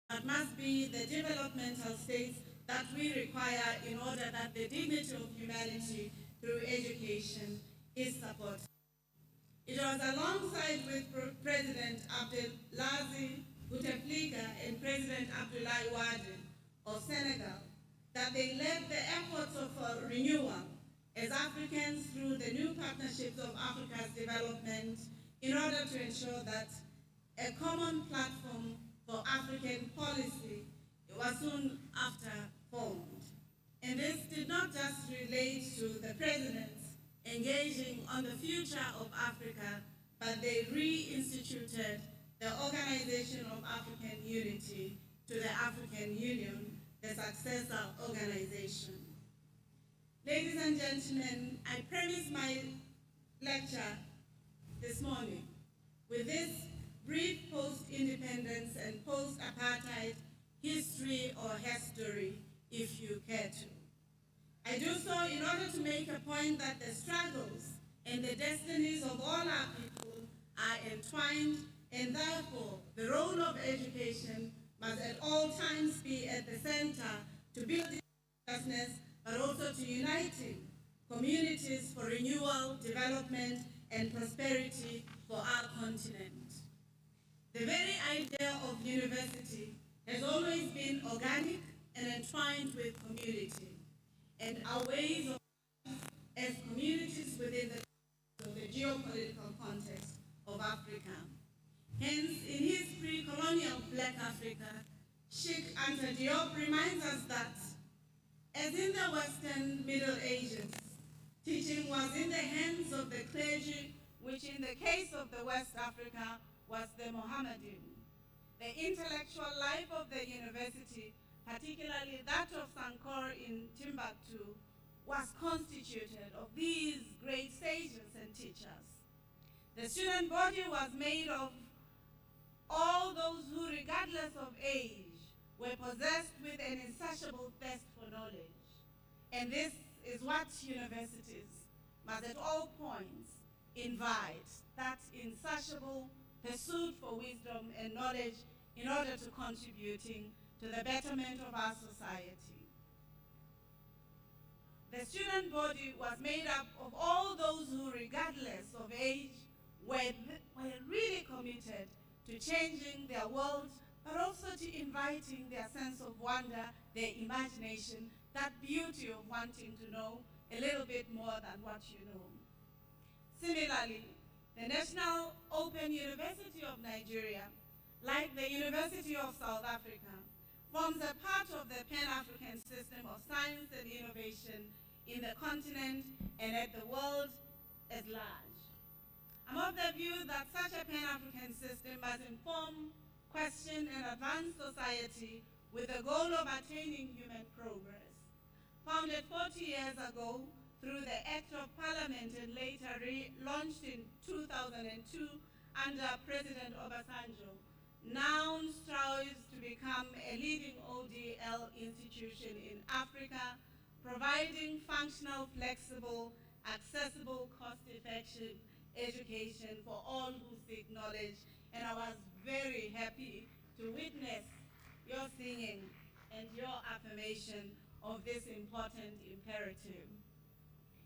that must be the developmental states that we require in order that the dignity of humanity through education is supported. It was alongside with President Abdelaziz Bouteflika and President Abdoulaye Wade of Senegal that they led the efforts of renewal as Africans through the new partnerships of Africa's development in order to ensure that a common platform for African policy was soon after formed. And this did not just relate to the presidents engaging on the future of Africa, but they reinstituted the Organization of African Unity to the African Union, the successor organization. Ladies and gentlemen, I premise my lecture this morning with this brief post-independence and post-apartheid history or history, if you care to. I do so in order to make a point that the struggles and the destinies of all our people are entwined, and therefore the role of education must at all times be at the center to building justice, but also to uniting communities for renewal, development, and prosperity for our continent. The very idea of university has always been organic and entwined with community, and our ways of as communities within the geopolitical context of Africa. Hence, in his pre-colonial Black Africa, Sheikh Anta Diop reminds us that, as in the Western Middle Ages, teaching was in the hands of the clergy, which in the case of the West Africa was the Mohammedan. The intellectual life of the university, particularly that of Sankor in Timbuktu, was constituted of these great sages and teachers. The student body was made of all those who, regardless of age, were possessed with an insatiable thirst for knowledge. And this is what universities must at all points invite, that insatiable pursuit for wisdom and knowledge in order to contributing to the betterment of our society. The student body was made up of all those who, regardless of age, were really committed to changing their world, but also to inviting their sense of wonder, their imagination, that beauty of wanting to know a little bit more than what you know. Similarly, the National Open University of Nigeria, like the University of South Africa, forms a part of the Pan-African system of science and innovation in the continent and at the world at large. I'm of the view that such a Pan-African system must inform, question, and advance society with the goal of attaining human progress. Founded 40 years ago through the Act of Parliament and later launched in 2002 under President Obasanjo, now strives to become a leading ODL institution in Africa, providing functional, flexible, accessible, cost-effective education for all who seek knowledge. And I was very happy to witness your singing and your affirmation of this important imperative.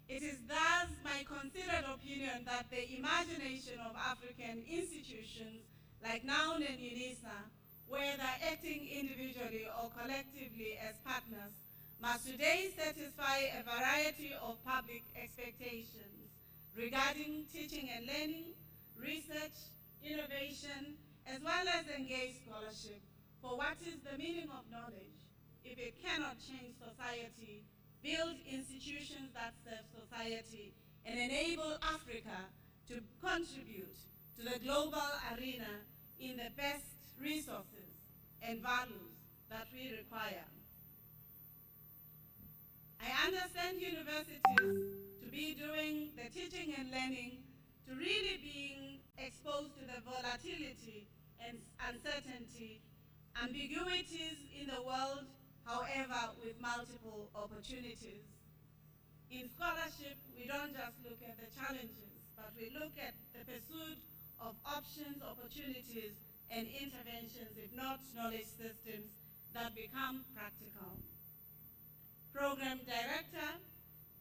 It is thus my considered opinion that the imagination of African institutions like NOUN and UNISA, whether acting individually or collectively as partners, must today satisfy a variety of public expectations regarding teaching and learning, research, innovation, as well as engaged scholarship. For what is the meaning of knowledge if it cannot change society, build institutions that serve society, and enable Africa to contribute to the global arena in the best resources and values that we require? I understand universities to be doing the teaching and learning, to really being exposed to the volatility and uncertainty, ambiguities in the world, however, with multiple opportunities. In scholarship, we don't just look at the challenges, but we look at the pursuit of options, opportunities, and interventions, if not knowledge systems, that become practical. Program Director,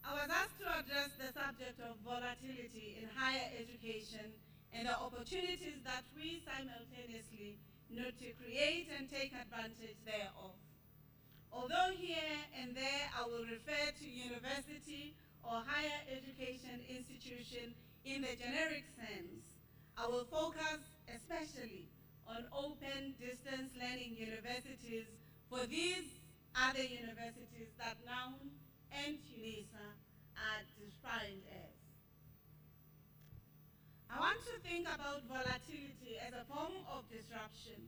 I was asked to address the subject of volatility in higher education and the opportunities that we simultaneously need to create and take advantage thereof. Although here and there I will refer to university or higher education institution in the generic sense, I will focus especially on open distance learning universities for these other universities that NOUN and UNISA are defined as. I want to think about volatility as a form of disruption.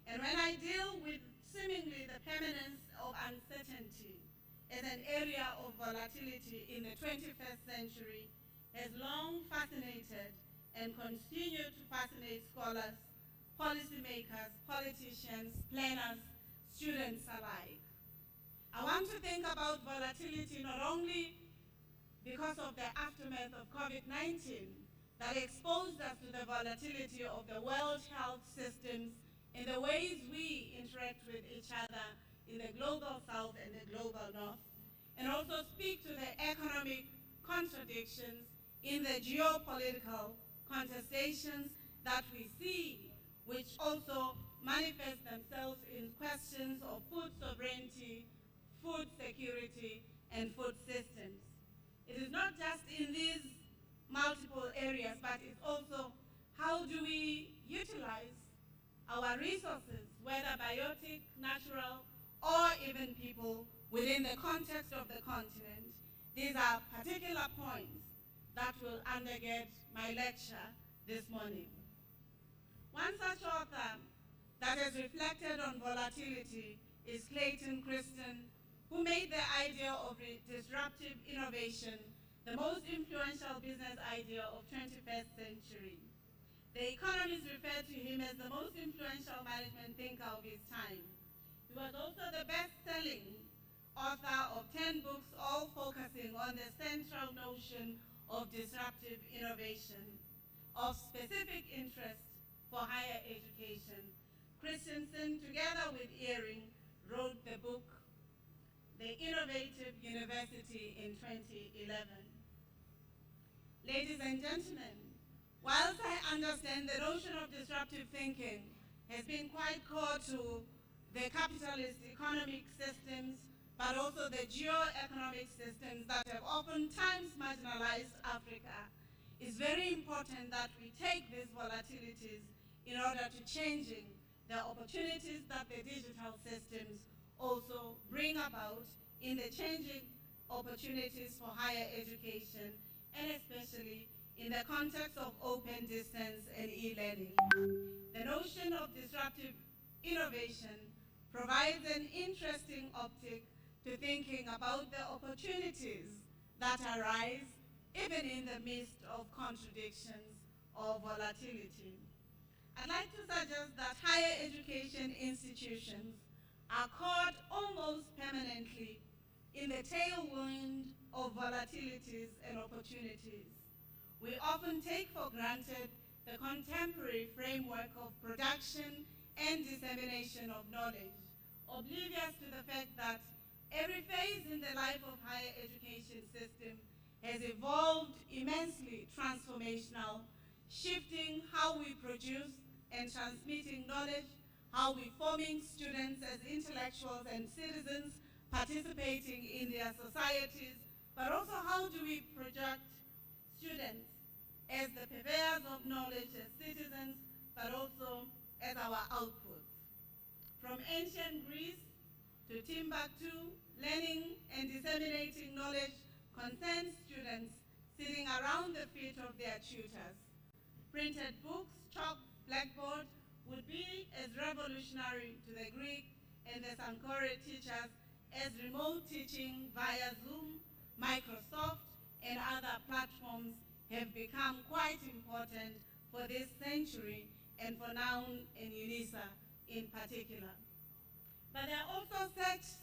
And when I deal with seemingly the permanence of uncertainty as an area of volatility in the 21st century has long fascinated and continued to fascinate scholars, policymakers, politicians, planners, students alike. I want to think about volatility not only because of the aftermath of COVID-19 that exposed us to the volatility of the world health systems in the ways we interact with each other in the global south and the global north, and also speak to the economic contradictions in the geopolitical contestations that we see, which also manifest themselves in questions of food sovereignty, food security, and food systems. It is not just in these multiple areas, but it's also how do we utilize our resources, whether biotic, natural, or even people, within the context of the continent. These are particular points that will undergird my lecture this morning. One such author that has reflected on volatility is Clayton Christensen, who made the idea of disruptive innovation the most influential business idea of 21st century. The economists refer to him as the most influential management thinker of his time. He was also the best-selling author of 10 books, all focusing on the central notion of disruptive innovation. Of specific interest for higher education, Christensen, together with Ehring, wrote the book, The Innovative University in 2011. Ladies and gentlemen, whilst I understand the notion of disruptive thinking has been quite core to the capitalist economic systems, but also the geo-economic systems that have oftentimes marginalized Africa, it's very important that we take these volatilities in order to changing the opportunities that the digital systems also bring about in the changing opportunities for higher education, and especially in the context of open distance and e-learning. The notion of disruptive innovation provides an interesting optic to thinking about the opportunities that arise even in the midst of contradictions or volatility. I'd like to suggest that higher education institutions are caught almost permanently in the tailwind of volatilities and opportunities. We often take for granted the contemporary framework of production and dissemination of knowledge, oblivious to the fact that every phase in the life of higher education system has evolved immensely transformational, shifting how we produce and transmitting knowledge, how we forming students as intellectuals and citizens participating in their societies, but also how do we project students as the purveyors of knowledge as citizens, but also as our outputs. From ancient Greece to Timbuktu, learning and disseminating knowledge concerns students sitting around the feet of their tutors. Printed books, chalk, blackboard would be as revolutionary to the Greek and the Sankore teachers as remote teaching via Zoom, Microsoft, and other platforms have become quite important for this century and for NOUN and UNISA in particular. But there are also such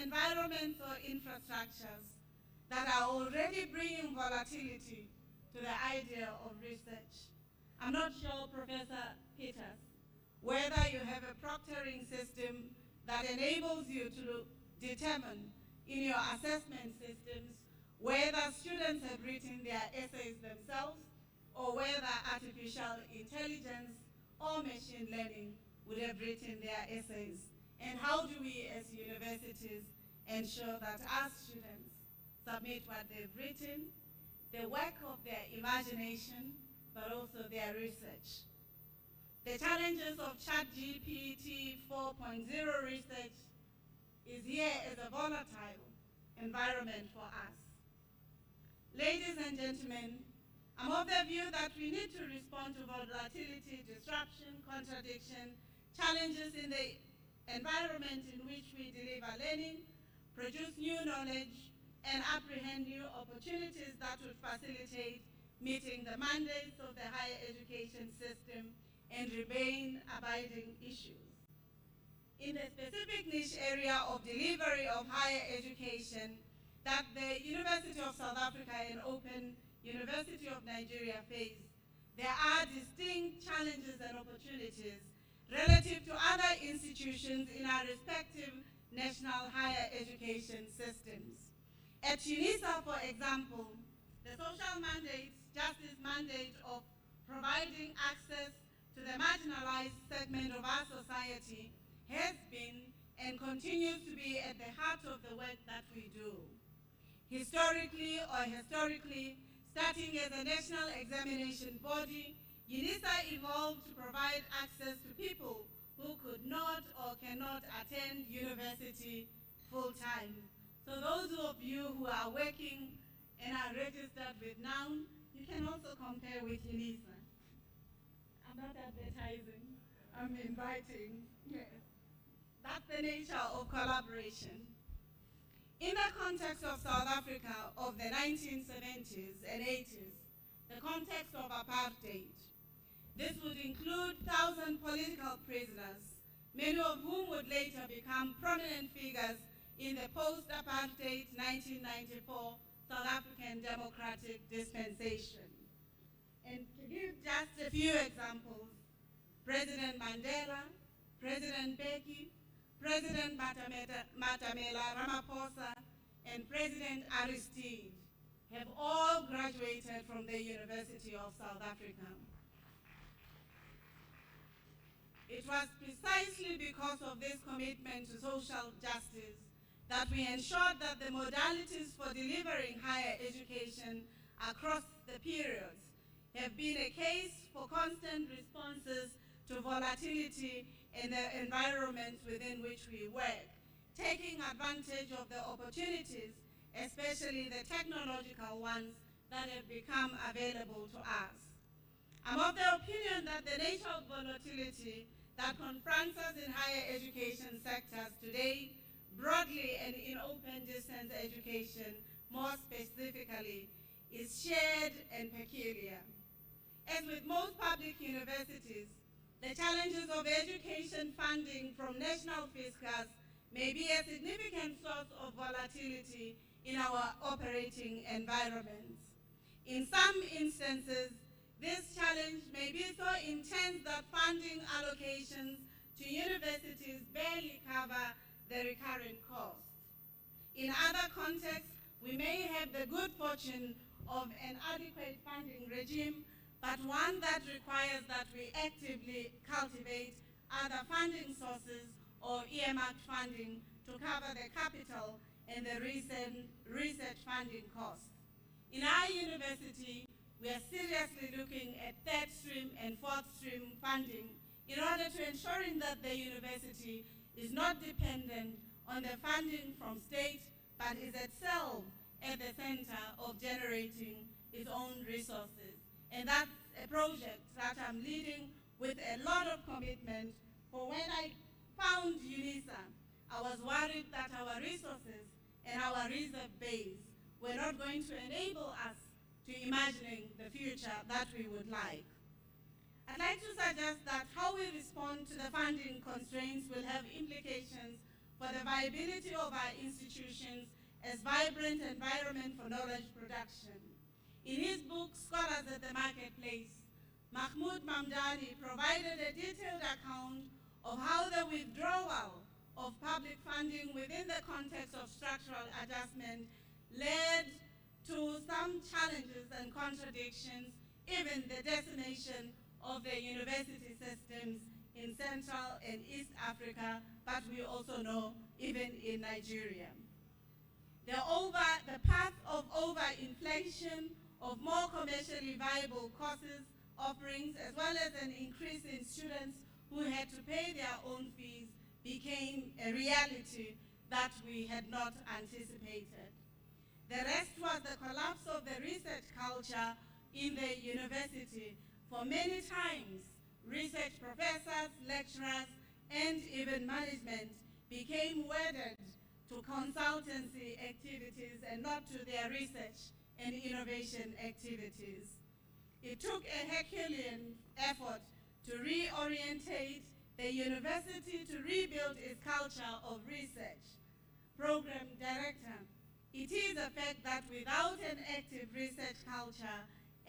environments or infrastructures that are already bringing volatility to the idea of research. I'm not sure, Professor Peters, whether you have a proctoring system that enables you to determine in your assessment systems whether students have written their essays themselves or whether artificial intelligence or machine learning would have written their essays. And how do we as universities ensure that our students submit what they've written, the work of their imagination, but also their research. The challenges of ChatGPT 4.0 research is here as a volatile environment for us. Ladies and gentlemen, I'm of the view that we need to respond to volatility, disruption, contradiction, challenges in the environment in which we deliver learning, produce new knowledge, and apprehend new opportunities that would facilitate meeting the mandates of the higher education system and remain abiding issues. In the specific niche area of delivery of higher education that the University of South Africa and Open University of Nigeria face, there are distinct challenges and opportunities relative to other institutions in our respective national higher education systems. At UNISA, for example, the social mandate, justice mandate of providing access to the marginalized segment of our society has been and continues to be at the heart of the work that we do. Historically, starting as a national examination body, UNISA evolved to provide access to people who could not or cannot attend university full-time. So those of you who are working and are registered with NOUN, you can also compare with UNISA. I'm not advertising, I'm inviting. Yes. That's the nature of collaboration. In the context of South Africa of the 1970s and 80s, the context of apartheid, this would include 1,000 political prisoners, many of whom would later become prominent figures in the post-apartheid 1994 South African democratic dispensation. And to give just a few examples, President Mandela, President Mbeki, President Matamela Ramaphosa, and President Aristide have all graduated from the University of South Africa. It was precisely because of this commitment to social justice that we ensured that the modalities for delivering higher education across the periods have been a case for constant responses to volatility in the environments within which we work, taking advantage of the opportunities, especially the technological ones that have become available to us. I'm of the opinion that the nature of volatility that confronts us in higher education sectors today, broadly and in open distance education, more specifically, is shared and peculiar. As with most public universities, the challenges of education funding from national fiscus may be a significant source of volatility in our operating environments. In some instances, this challenge may be so intense that funding allocations to universities barely cover the recurrent costs. In other contexts, we may have the good fortune of an adequate funding regime, but one that requires that we actively cultivate other funding sources or earmarked funding to cover the capital and the research funding costs. In our university, we are seriously looking at third stream and fourth stream funding in order to ensuring that the university is not dependent on the funding from state, but is itself at the center of generating its own resources. And that's a project that I'm leading with a lot of commitment. For when I found UNISA, I was worried that our resources and our reserve base were not going to enable us to imagining the future that we would like. I'd like to suggest that how we respond to the funding constraints will have implications for the viability of our institutions as vibrant environment for knowledge production. In his book, Scholars at the Marketplace, Mahmoud Mamdani provided a detailed account of how the withdrawal of public funding within the context of structural adjustment led to some challenges and contradictions, even the decimation of the university systems in Central and East Africa, but we also know even in Nigeria. The path of overinflation of more commercially viable courses offerings, as well as an increase in students who had to pay their own fees, became a reality that we had not anticipated. The rest was the collapse of the research culture in the university. For many times, research professors, lecturers, and even management became wedded to consultancy activities and not to their research and innovation activities. It took a Herculean effort to reorientate the university to rebuild its culture of research. Program director, it is a fact that without an active research culture,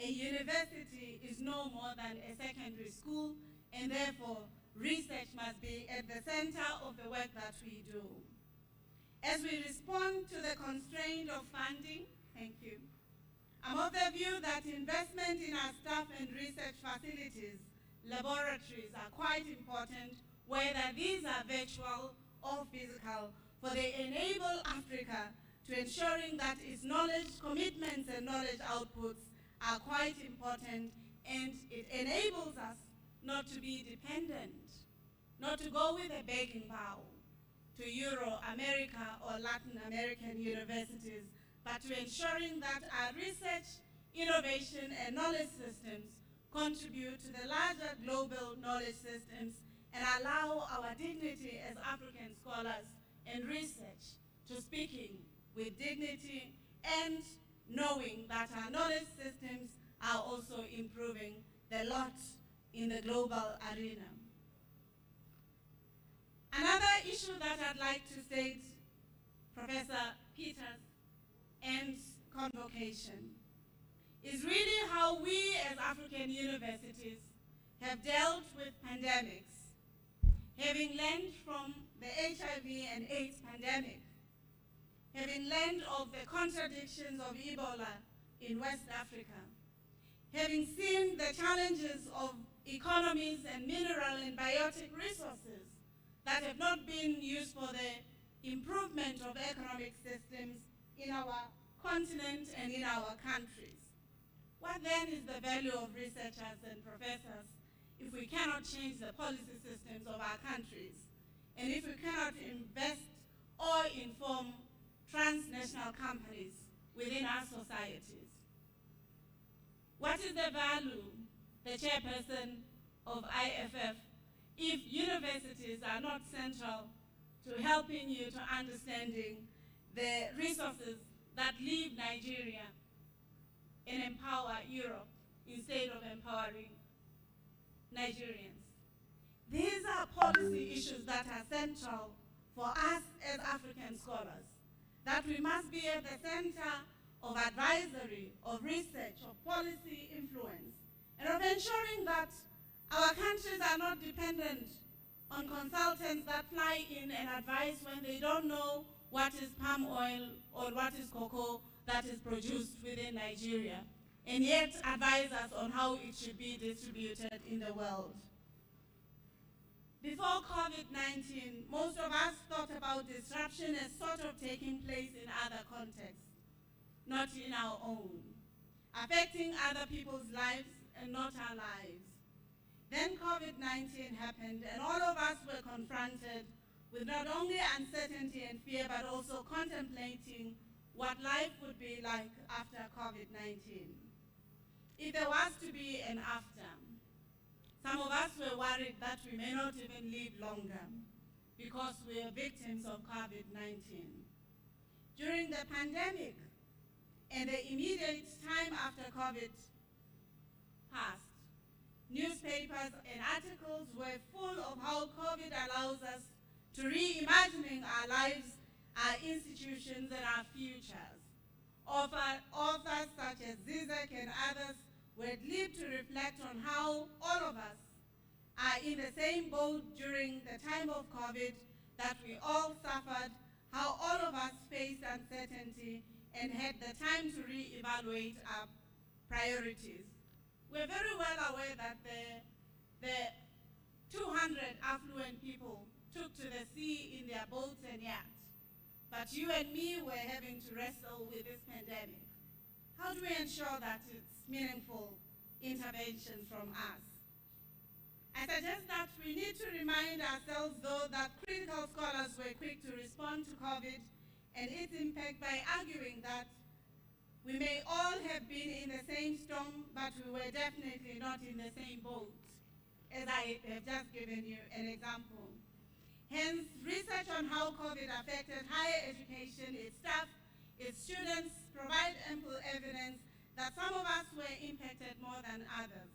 a university is no more than a secondary school, and therefore research must be at the center of the work that we do. As we respond to the constraint of funding, thank you, I'm of the view that investment in our staff and research facilities, laboratories are quite important, whether these are virtual or physical, for they enable Africa to ensuring that its knowledge commitments and knowledge outputs are quite important, and it enables us not to be dependent, not to go with a begging bow to Euro, America, or Latin American universities, but to ensuring that our research, innovation, and knowledge systems contribute to the larger global knowledge systems and allow our dignity as African scholars and research to speaking with dignity and knowing that our knowledge systems are also improving the lot in the global arena. Another issue that I'd like to state, Professor Peters, and Convocation, is really how we as African universities have dealt with pandemics, having learned from the HIV and AIDS pandemic, having learned of the contradictions of Ebola in West Africa, having seen the challenges of economies and mineral and biotic resources that have not been used for the improvement of economic systems in our continent and in our countries. What then is the value of researchers and professors if we cannot change the policy systems of our countries, and if we cannot invest or inform transnational companies within our societies? What is the value, the chairperson of IFF, if universities are not central to helping you to understanding the resources that leave Nigeria and empower Europe instead of empowering Nigerians? These are policy issues that are central for us as African scholars, that we must be at the center of advisory, of research, of policy influence, and of ensuring that our countries are not dependent on consultants that fly in and advise when they don't know what is palm oil or what is cocoa that is produced within Nigeria, and yet advise us on how it should be distributed in the world. Before COVID-19, most of us thought about disruption as sort of taking place in other contexts, not in our own, affecting other people's lives and not our lives. Then COVID-19 happened, and all of us were confronted with not only uncertainty and fear, but also contemplating what life would be like after COVID-19. If there was to be an after, some of us were worried that we may not even live longer because we are victims of COVID-19. During the pandemic and the immediate time after COVID passed, newspapers and articles were full of how COVID allows us to reimagining our lives, our institutions, and our futures. Authors such as Zizek and others would live to reflect on how all of us are in the same boat during the time of COVID, that we all suffered, how all of us faced uncertainty and had the time to reevaluate our priorities. We're very well aware that the 200 affluent people took to the sea in their boats and yachts, but you and me were having to wrestle with this pandemic. How do we ensure that it's meaningful intervention from us? I suggest that we need to remind ourselves, though, that critical scholars were quick to respond to COVID and its impact by arguing that we may all have been in the same storm, but we were definitely not in the same boat, as I have just given you an example. Hence, research on how COVID affected higher education, its staff, its students, provide ample evidence that some of us were impacted more than others.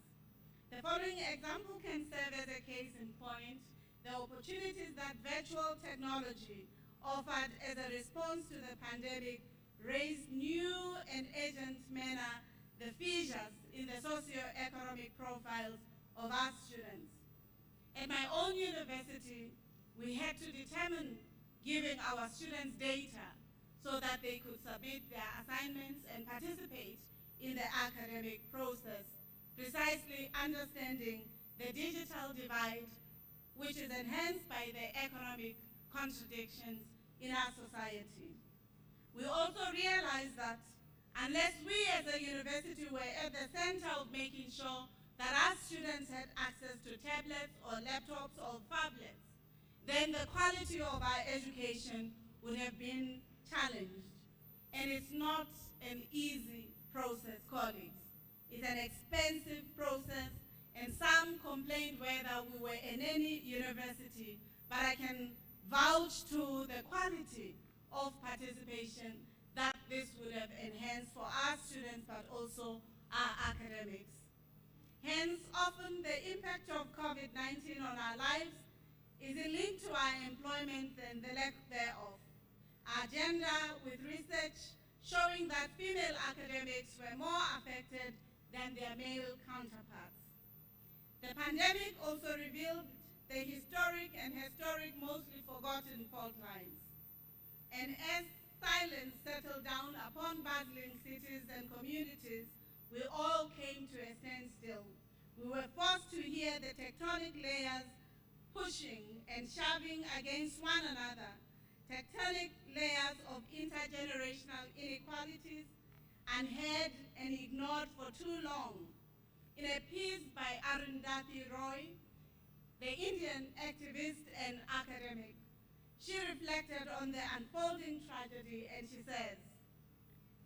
The following example can serve as a case in point: the opportunities that virtual technology offered as a response to the pandemic raised new and urgent manner the fissures in the socio-economic profiles of our students. At my own university, we had to determine giving our students data so that they could submit their assignments and participate in the academic process, precisely understanding the digital divide, which is enhanced by the economic contradictions in our society. We also realized that unless we as a university were at the center of making sure that our students had access to tablets or laptops or phablets, then the quality of our education would have been challenged. And it's not an easy process, colleagues. It's an expensive process, and some complained whether we were in any university, but I can vouch to the quality of participation that this would have enhanced for our students, but also our academics. Hence, often the impact of COVID-19 on our lives is linked to our employment and the lack thereof. Our agenda with research showing that female academics were more affected than their male counterparts. The pandemic also revealed the historic mostly forgotten fault lines. And as silence settled down upon bustling cities and communities, we all came to a standstill. We were forced to hear the tectonic layers pushing and shoving against one another, tectonic layers of intergenerational inequalities, unheard and ignored for too long. In a piece by Arundhati Roy, the Indian activist and academic, she reflected on the unfolding tragedy, and she says,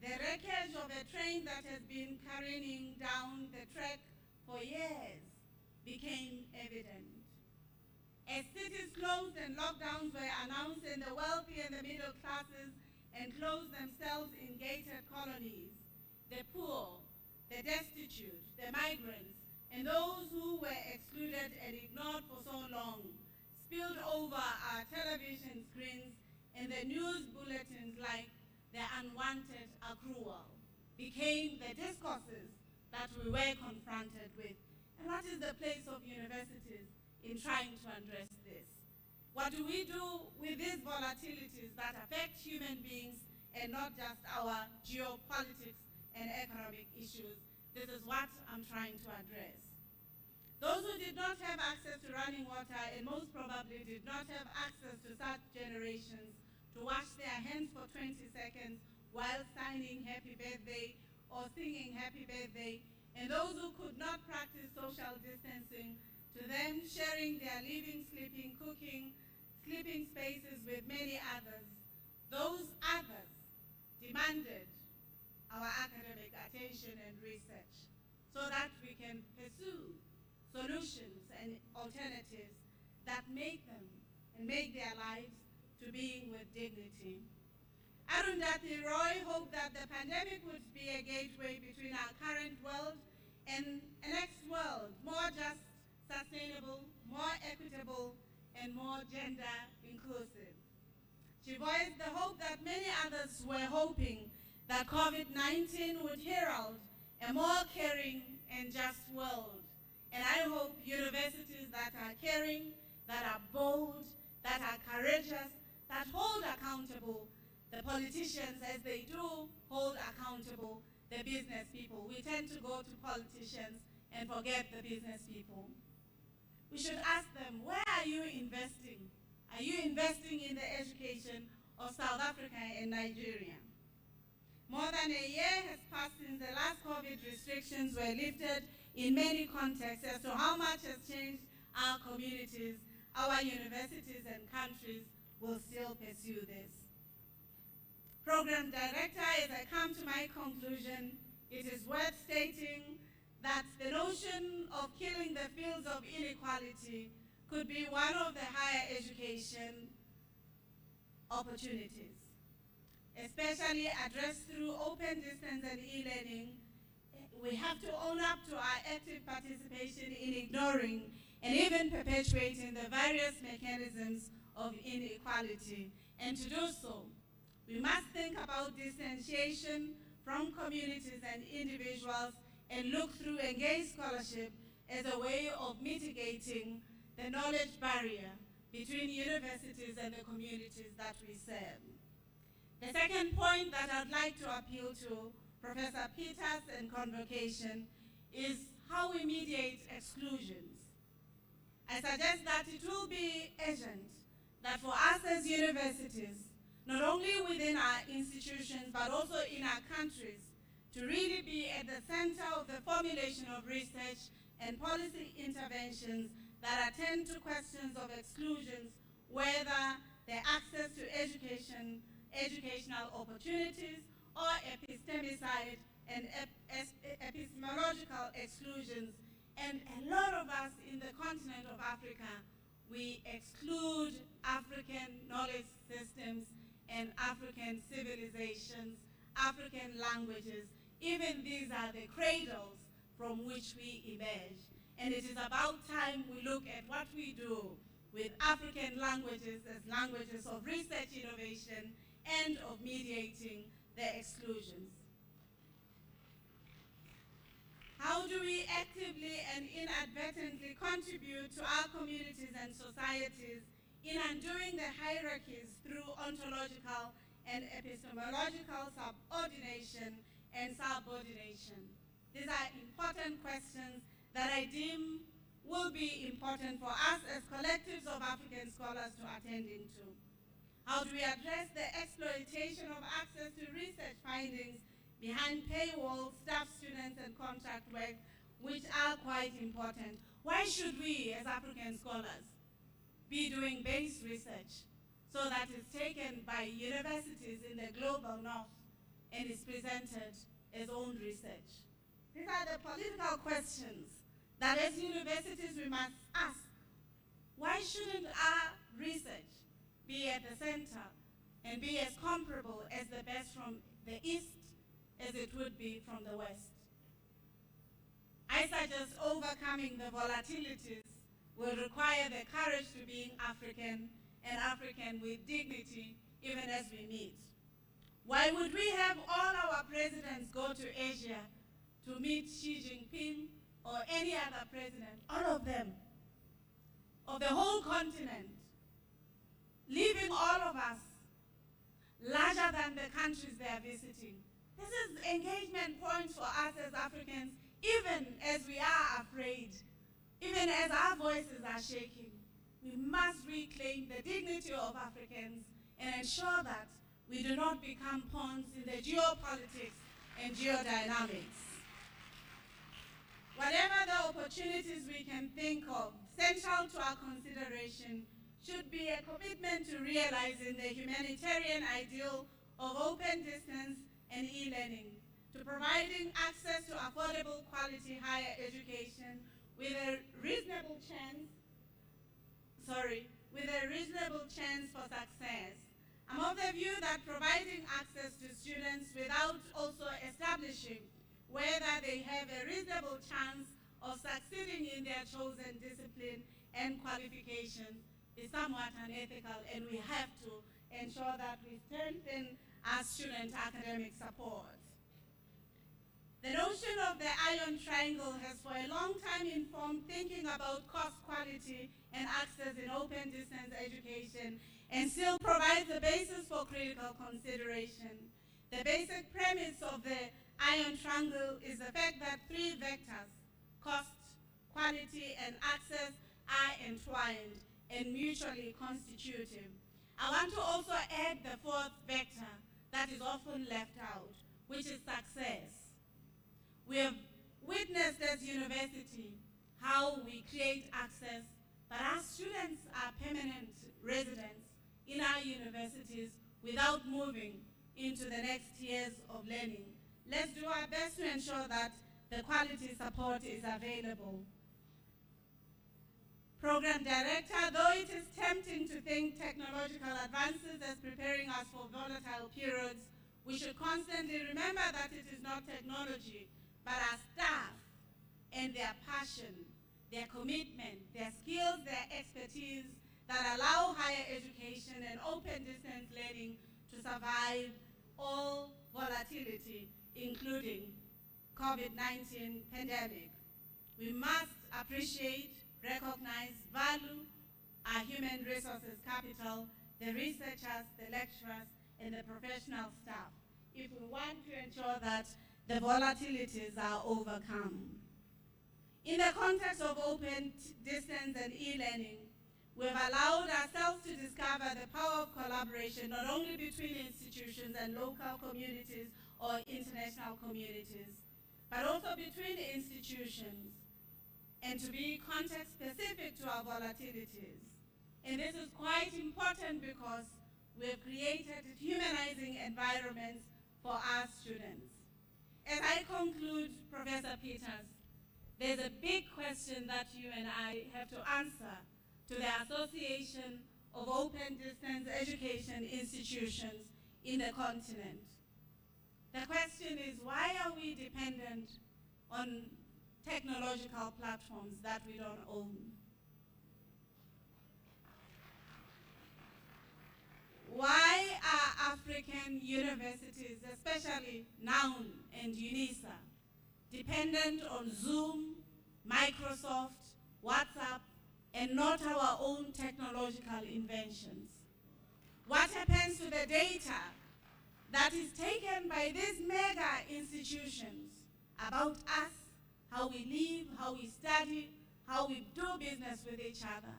"The wreckage of a train that has been careening down the track for years became evident. As cities closed and lockdowns were announced, and the wealthy and the middle classes enclosed themselves in gated colonies, the poor, the destitute, the migrants, and those who were excluded and ignored for so long spilled over our television screens and the news bulletins like the unwanted accrual, became the discourses that we were confronted with." And what is the place of universities in trying to address this? What do we do with these volatilities that affect human beings and not just our geopolitics and economic issues? This is what I'm trying to address. Those who did not have access to running water and most probably did not have access to such generations to wash their hands for 20 seconds while signing happy birthday or singing happy birthday, and those who could not practice social distancing, to them sharing their living, sleeping, cooking, sleeping spaces with many others, those others demanded our academic attention and research so that we can pursue solutions and alternatives that make them and make their lives to being with dignity. Arundhati Roy hoped that the pandemic would be a gateway between our current world and a next world, more just, sustainable, more equitable, and more gender inclusive. She voiced the hope that many others were hoping, that COVID-19 would herald a more caring, and just world. And I hope universities that are caring, that are bold, that are courageous, that hold accountable the politicians as they do hold accountable the business people. We tend to go to politicians and forget the business people. We should ask them, where are you investing? Are you investing in the education of South Africa and Nigeria? More than a year has passed since the last COVID restrictions were lifted in many contexts as to how much has changed our communities. Our universities and countries will still pursue this. Program Director, as I come to my conclusion, it is worth stating that the notion of killing the fields of inequality could be one of the higher education opportunities, especially addressed through open distance and e-learning. We have to own up to our active participation in ignoring and even perpetuating the various mechanisms of inequality. And to do so, we must think about distanciation from communities and individuals and look through engaged scholarship as a way of mitigating the knowledge barrier between universities and the communities that we serve. The second point that I'd like to appeal to Professor Peters and Convocation is how we mediate exclusions. I suggest that it will be urgent that for us as universities, not only within our institutions but also in our countries, to really be at the center of the formulation of research and policy interventions that attend to questions of exclusions, whether they're access to educational opportunities, or epistemicide and epistemological exclusions. And a lot of us in the continent of Africa, we exclude African knowledge systems and African civilizations, African languages. Even these are the cradles from which we emerge. And it is about time we look at what we do with African languages as languages of research innovation and of mediating the exclusions. How do we actively and inadvertently contribute to our communities and societies in undoing the hierarchies through ontological and epistemological subordination and subordination? These are important questions that I deem will be important for us as collectives of African scholars to attend into. How do we address the exploitation of access to research findings behind paywall, staff, students, and contract work, which are quite important? Why should we, as African scholars, be doing base research so that it's taken by universities in the global north and is presented as own research? These are the political questions that as universities we must ask. Why shouldn't our research be at the center and be as comparable as the best from the East as it would be from the West? I suggest overcoming the volatilities will require the courage to being African and African with dignity even as we meet. Why would we have all our presidents go to Asia to meet Xi Jinping or any other president, all of them, of the whole continent, leaving all of us larger than the countries they are visiting? This is engagement points for us as Africans, even as we are afraid, even as our voices are shaking. We must reclaim the dignity of Africans and ensure that we do not become pawns in the geopolitics and geodynamics. Whatever the opportunities we can think of, central to our consideration should be a commitment to realizing the humanitarian ideal of open distance and e-learning, to providing access to affordable quality higher education with a reasonable chance for success. I'm of the view that providing access to students without also establishing whether they have a reasonable chance of succeeding in their chosen discipline and qualification is somewhat unethical, and we have to ensure that we strengthen our student academic support. The notion of the iron triangle has for a long time informed thinking about cost, quality, and access in open distance education, and still provides the basis for critical consideration. The basic premise of the iron triangle is the fact that three vectors, cost, quality, and access, are entwined and mutually constitutive. I want to also add the fourth vector that is often left out, which is success. We have witnessed as university how we create access, but our students are permanent residents in our universities without moving into the next years of learning. Let's do our best to ensure that the quality support is available. Program Director, though it is tempting to think technological advances as preparing us for volatile periods, we should constantly remember that it is not technology, but our staff and their passion, their commitment, their skills, their expertise that allow higher education and open distance learning to survive all volatility, including COVID-19 pandemic. We must appreciate, recognize, value our human resources capital, the researchers, the lecturers, and the professional staff, if we want to ensure that the volatilities are overcome. In the context of open distance and e-learning, we've allowed ourselves to discover the power of collaboration not only between institutions and local communities or international communities, but also between institutions, and to be context-specific to our volatilities. And this is quite important because we've created humanizing environments for our students. As I conclude, Professor Peters, there's a big question that you and I have to answer to the Association of Open Distance Education Institutions in the continent. The question is, why are we dependent on technological platforms that we don't own? Why are African universities, especially NOUN and UNISA, dependent on Zoom, Microsoft, WhatsApp, and not our own technological inventions? What happens to the data that is taken by these mega institutions about us, how we live, how we study, how we do business with each other?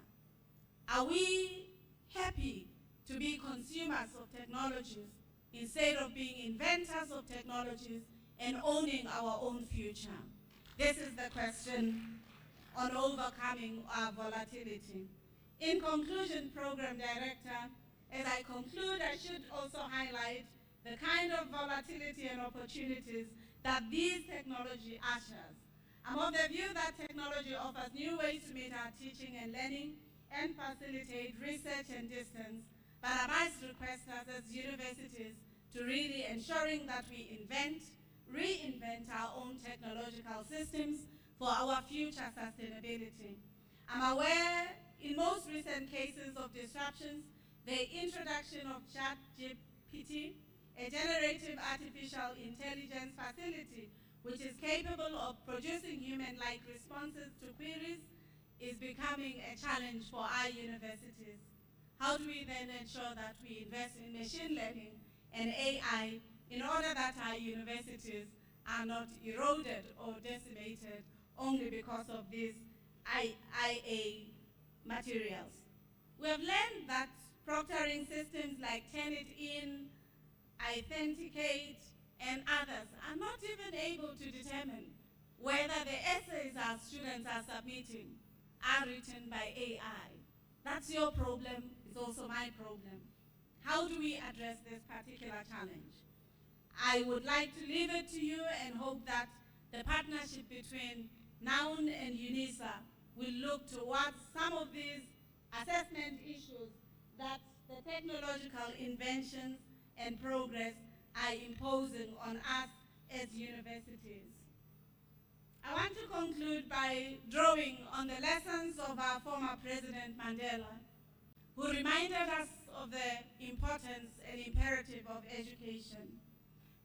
Are we happy to be consumers of technologies instead of being inventors of technologies and owning our own future? This is the question on overcoming our volatility. In conclusion, Program Director, as I conclude, I should also highlight the kind of volatility and opportunities that these technology ushers. I'm of the view that technology offers new ways to meet our teaching and learning and facilitate research and distance, but I must request us as universities to really ensuring that we reinvent our own technological systems for our future sustainability. I'm aware in most recent cases of disruptions, the introduction of ChatGPT, a generative artificial intelligence facility which is capable of producing human-like responses to queries, is becoming a challenge for our universities. How do we then ensure that we invest in machine learning and AI in order that our universities are not eroded or decimated only because of these IA materials? We have learned that proctoring systems like Turnitin, Authenticate, and others are not even able to determine whether the essays our students are submitting are written by AI. That's your problem, it's also my problem. How do we address this particular challenge? I would like to leave it to you and hope that the partnership between NOUN and UNISA will look towards some of these assessment issues that the technological inventions and progress are imposing on us as universities. I want to conclude by drawing on the lessons of our former President Mandela, who reminded us of the importance and imperative of education.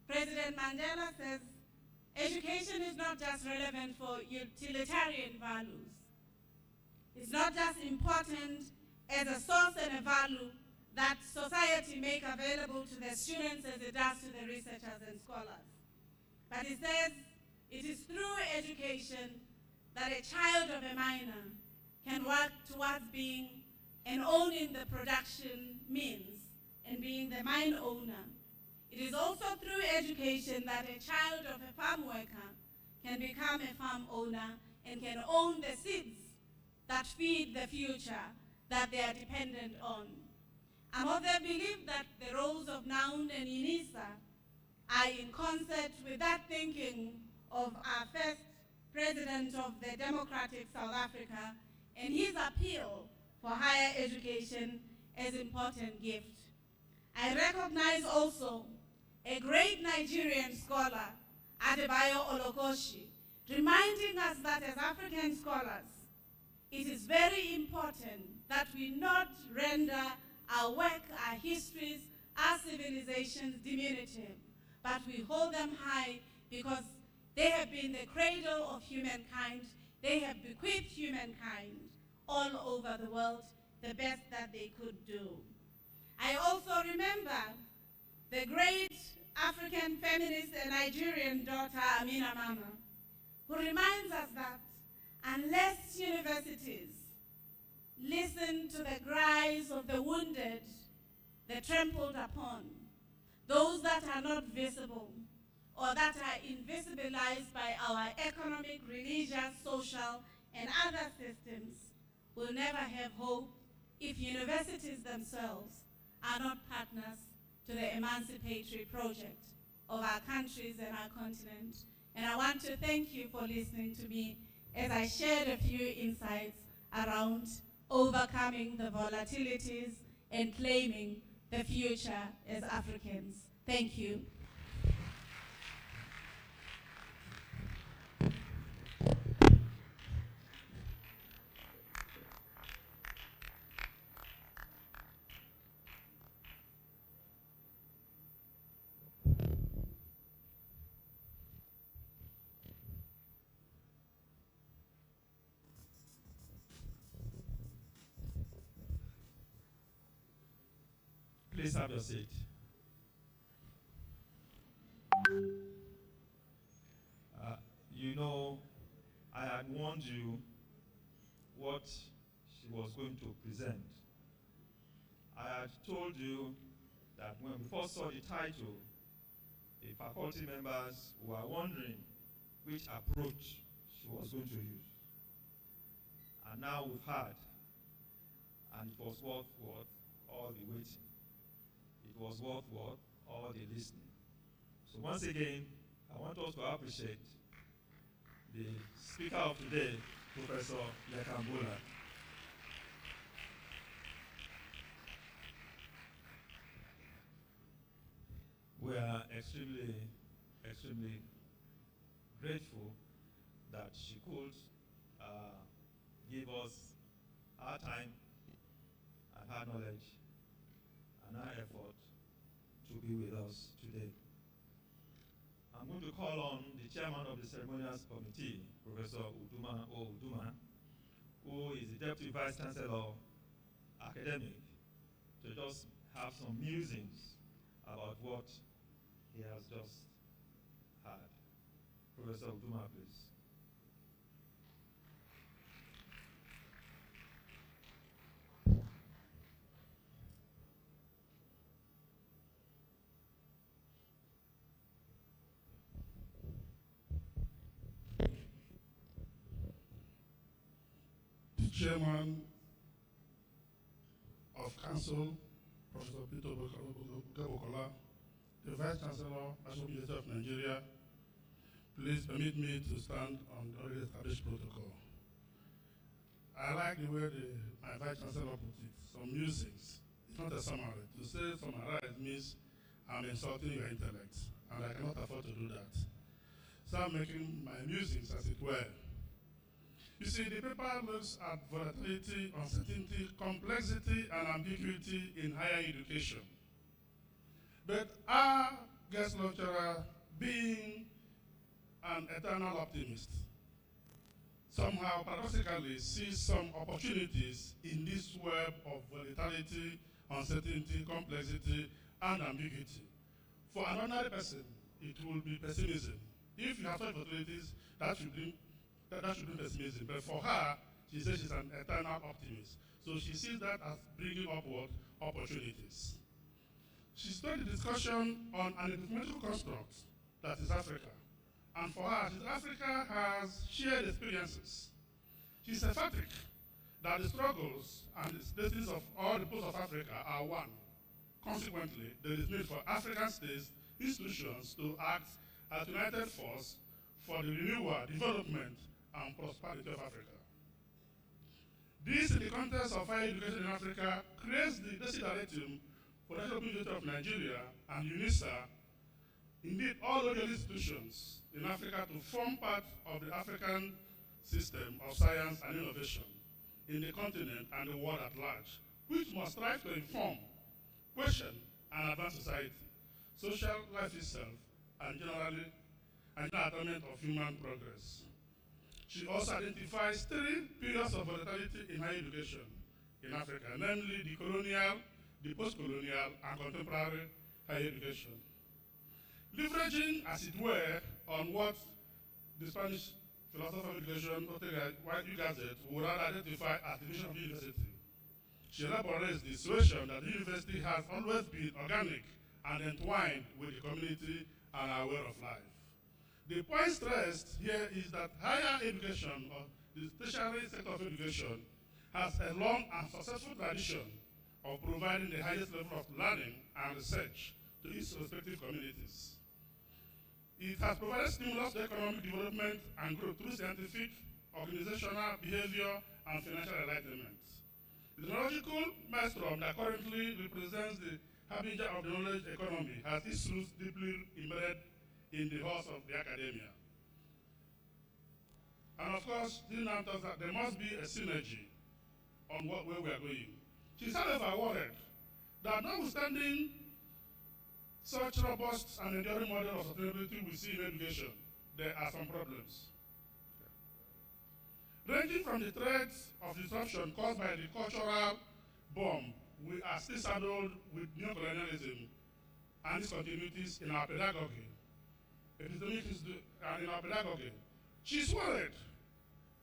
President Mandela says, education is not just relevant for utilitarian values. It's not just important as a source and a value that society make available to the students as it does to the researchers and scholars. But it says it is through education that a child of a miner can work towards being and owning the production means and being the mine owner. It is also through education that a child of a farm worker can become a farm owner and can own the seeds that feed the future that they are dependent on. I'm of the belief that the roles of Noun and UNISA are in concert with that thinking of our first president of the democratic South Africa and his appeal for higher education as important gift. I recognize also a great Nigerian scholar, Adebayo Olokoshi, reminding us that as African scholars, it is very important that we not render our work, our histories, our civilizations diminutive, but we hold them high because they have been the cradle of humankind. They have bequeathed humankind all over the world the best that they could do. I also remember the great African feminist and Nigerian daughter, Amina Mama, who reminds us that unless universities listen to the cries of the wounded, the trampled upon, those that are not visible, or that are invisibilized by our economic, religious, social, and other systems, will never have hope if universities themselves are not partners to the emancipatory project of our countries and our continent. And I want to thank you for listening to me as I shared a few insights around overcoming the volatilities and claiming the future as Africans. Thank you. Please have your seat. You know, I had warned you what she was going to present. I had told you that when we first saw the title, the faculty members were wondering which approach she was going to use. And now we've heard, and it was worth all the waiting. It was worth all the listening. So once again, I want us to appreciate the speaker of today, Professor Yakambula. We are extremely, extremely grateful that she could give us our time and her knowledge and our effort to be with us today. I'm going to call on the chairman of the Ceremonial Committee, Professor Uduma Uduma, who is the Deputy Vice Chancellor Academic, to just have some musings about what he has just heard. Professor Uduma, please. Chairman of Council, Professor Peter Bokola, the Vice Chancellor, National University of Nigeria, please permit me to stand on the already established protocol. I like the way my Vice Chancellor put it, some musings. It's not a summary. To say summarize means I'm insulting your intellect, and I cannot afford to do that. So I'm making my musings, as it were. You see, the paper looks at volatility, uncertainty, complexity, and ambiguity in higher education. But our guest lecturer, being an eternal optimist, somehow paradoxically sees some opportunities in this web of volatility, uncertainty, complexity, and ambiguity. For an ordinary person, it will be pessimism. If you have such opportunities, that should bring pessimism. But for her, she says she's an eternal optimist. So she sees that as bringing upward opportunities. She started the discussion on an arithmetical construct that is Africa. And for her, Africa has shared experiences. She's emphatic that the struggles and the destinies of all the peoples of Africa are one. Consequently, there is need for African states, institutions to act as united force for the renewal, development, and prosperity of Africa. This, in the context of higher education in Africa, creates the desideratum for the National University of Nigeria and UNISA, indeed all other institutions in Africa, to form part of the African system of science and innovation in the continent and the world at large, which must strive to inform, question, and advance society, social life itself, and general attainment of human progress. She also identifies 3 periods of volatility in higher education in Africa, namely the colonial, the post-colonial, and contemporary higher education. Leveraging, as it were, on what the Spanish philosopher of education, Gazette, would rather identify as the mission of the university. She elaborates the situation that the university has always been organic and entwined with the community and our way of life. The point stressed here is that higher education, or the tertiary sector of education, has a long and successful tradition of providing the highest level of learning and research to its respective communities. It has provided stimulus to economic development and growth through scientific, organizational, behavior, and financial enlightenment. The technological maelstrom that currently represents the harbinger of the knowledge economy has its roots deeply embedded in the halls of the academia. And of course, this now tells that there must be a synergy on where we are going. She's however worried that notwithstanding such robust and enduring model of sustainability we see in education, there are some problems. Ranging from the threats of disruption caused by the cultural bomb, we are still saddled with neocolonialism and its continuities in our pedagogy. In our pedagogy. She's worried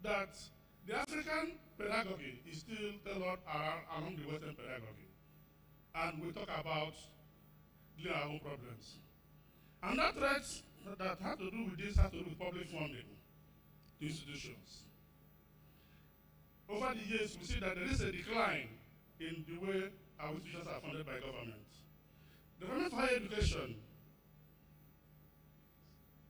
that the African pedagogy is still tailored along the Western pedagogy. And we talk about dealing our own problems. And that threat that has to do with this has to do with public funding to institutions. Over the years, we see that there is a decline in the way our institutions are funded by government. The Department for Higher Education,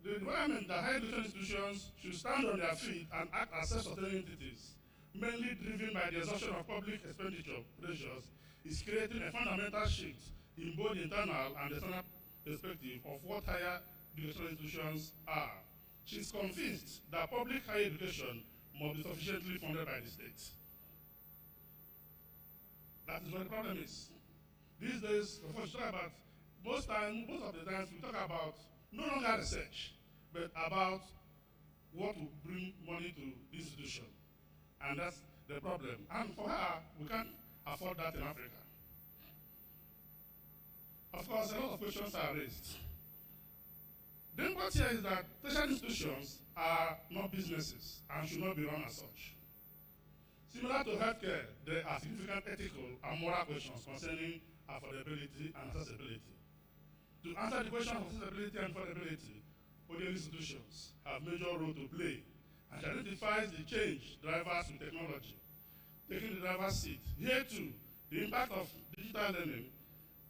the requirement that higher education institutions should stand on their feet and act as self-sustaining entities, mainly driven by the exhaustion of public expenditure pressures, is creating a fundamental shift in both the internal and external perspective of what higher educational institutions are. She is convinced that public higher education must be sufficiently funded by the state. That is what the problem is. These days, of course, most of the times we talk about no longer research, but about what will bring money to the institution. And that's the problem. And for her, we can't afford that in Africa. Of course, a lot of questions are raised. The important here is that tertiary institutions are not businesses and should not be run as such. Similar to healthcare, there are significant ethical and moral questions concerning affordability and accessibility. To answer the question of accessibility and affordability, ODL institutions have a major role to play and identifies the change drivers with technology, taking the driver's seat. Here too, the impact of digital learning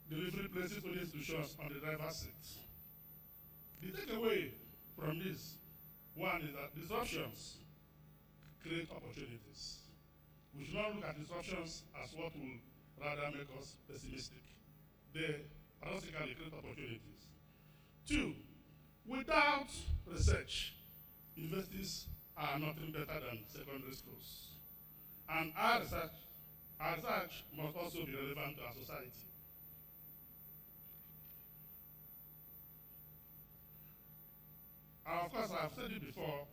delivery places ODL institutions on the driver's seat. The takeaway from this, one is that disruptions create opportunities. We should not look at disruptions as what will rather make us pessimistic. They paradoxically create opportunities. 2, without research, universities are nothing better than secondary schools. And our research must also be relevant to our society. Of course, I've said it before,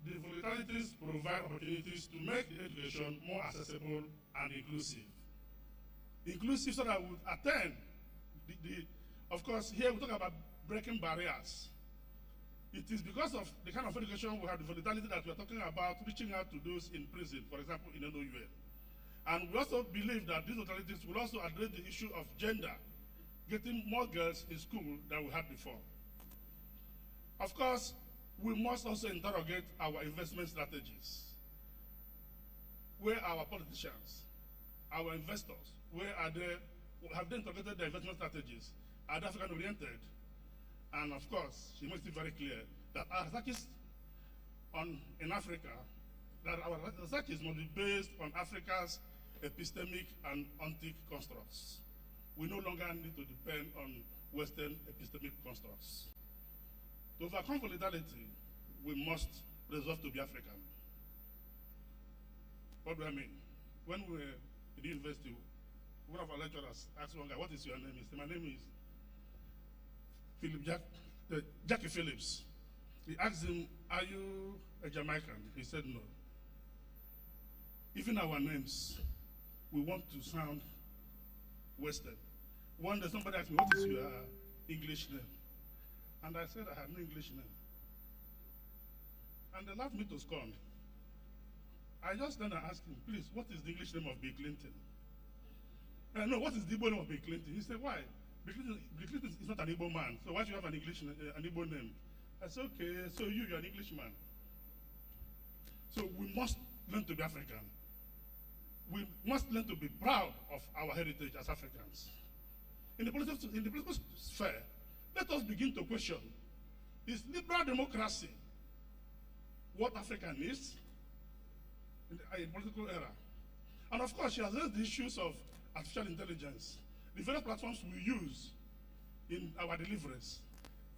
the volatilities provide opportunities to make the education more accessible and inclusive. Inclusive so that we attain of course, here we talk about breaking barriers. It is because of the kind of education we have, the volatility that we are talking about, reaching out to those in prison, for example, in NOUL. And we also believe that these volatilities will also address the issue of gender, getting more girls in school than we had before. Of course, we must also interrogate our investment strategies. Where are our politicians, our investors, where are they? Have they integrated their investment strategies? Are they African-oriented? And of course, she makes it very clear that our researches in Africa, that our researches must be based on Africa's epistemic and ontic constructs. We no longer need to depend on Western epistemic constructs. To overcome volatility, we must resolve to be African. What do I mean? When we were in the university, one of our lecturers asked one guy, "What is your name?" He said, "My name is Jackie Phillips." He asked him, "Are you a Jamaican?" He said, "No." Even our names, we want to sound Western. One day somebody asked me, "What is your English name?" And I said I had no English name. And they laughed me to scorn. I just then asked him, "Please, what is the English name of Bill Clinton?" No, what is the Igbo name of Bill Clinton? He said, "Why? Bill Clinton is not an Igbo man, so why should you have an Igbo name?" I said, "Okay, so you're an Englishman." So we must learn to be African. We must learn to be proud of our heritage as Africans. In the political sphere, let us begin to question, is liberal democracy what Africa needs in the political era? And of course, she has raised the issues of artificial intelligence, the various platforms we use in our deliveries.